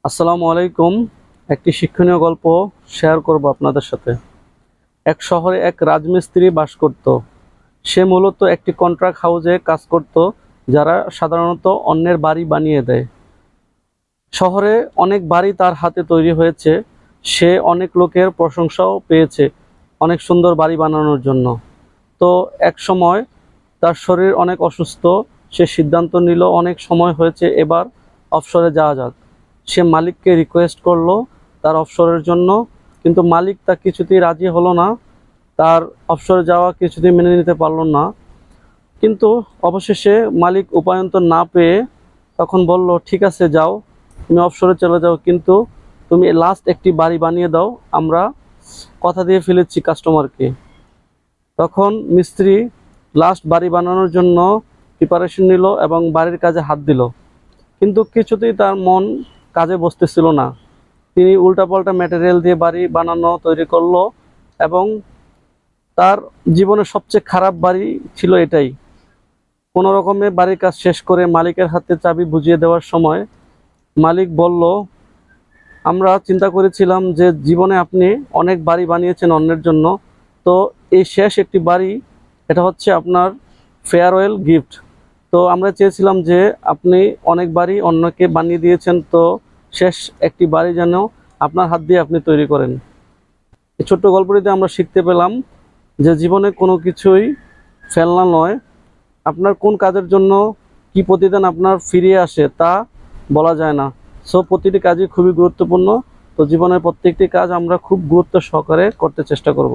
আসসালামু আলাইকুম। একটি শিক্ষণীয় গল্প শেয়ার করব আপনাদের সাথে। এক শহরে এক রাজমিস্ত্রি বাস করত। সে মূলত একটি কন্ট্রাক্ট হাউসে কাজ করত, যারা সাধারণত অন্যের বাড়ি বানিয়ে দেয়। শহরে অনেক বাড়ি তার হাতে তৈরি হয়েছে। সে অনেক লোকের প্রশংসাও পেয়েছে অনেক সুন্দর বাড়ি বানানোর জন্য। তো এক সময় তার শরীর অনেক অসুস্থ। সে সিদ্ধান্ত নিল অনেক সময় হয়েছে, এবার অবসরে যাওয়া যাক। সে মালিককে রিকোয়েস্ট করলো তার অবসরের জন্য, কিন্তু মালিক তা কিছুতেই রাজি হলো না। তার অবসরে যাওয়া কিছুতেই মেনে নিতে পারলো না। কিন্তু অবশেষে মালিক উপায়ন্তর না পেয়ে তখন বলল, ঠিক আছে যাও, তুমি অবসরে চলে যাও, কিন্তু তুমি লাস্ট একটি বাড়ি বানিয়ে দাও, আমরা কথা দিয়ে ফেলেছি কাস্টমারকে। তখন মিস্ত্রি লাস্ট বাড়ি বানানোর জন্য প্রিপারেশন নিল এবং বাড়ির কাজে হাত দিল, কিন্তু কিছুতেই তার মন কাজে বসতেছিল না। তিনি উল্টাপাল্টা ম্যাটেরিয়াল দিয়ে বাড়ি বানানো তৈরি করলো, এবং তার জীবনের সবচেয়ে খারাপ বাড়ি ছিল এটাই। কোনো রকমে বাড়ির কাজ শেষ করে মালিকের হাতে চাবি বুঝিয়ে দেওয়ার সময় মালিক বলল, আমরা চিন্তা করেছিলাম যে জীবনে আপনি অনেক বাড়ি বানিয়েছেন অন্যের জন্য, তো এই শেষ একটি বাড়ি, এটা হচ্ছে আপনার ফেয়ারওয়েল গিফট। তো আমরা চেয়েছিলাম যে আপনি অনেক বাড়ি অন্যকে বানিয়ে দিয়েছেন, তো শেষ একটি বাড়ি যেন আপনার হাত দিয়ে আপনি তৈরি করেন। এই ছোট্ট গল্পটিতে আমরা শিখতে পেলাম যে জীবনে কোনো কিছুই ফেলনা নয়। আপনার কোন কাজের জন্য কি প্রতিদান আপনার ফিরিয়ে আসে তা বলা যায় না। সো প্রতিটি কাজই খুবই গুরুত্বপূর্ণ। তো জীবনের প্রত্যেকটি কাজ আমরা খুব গুরুত্ব সহকারে করতে চেষ্টা করব।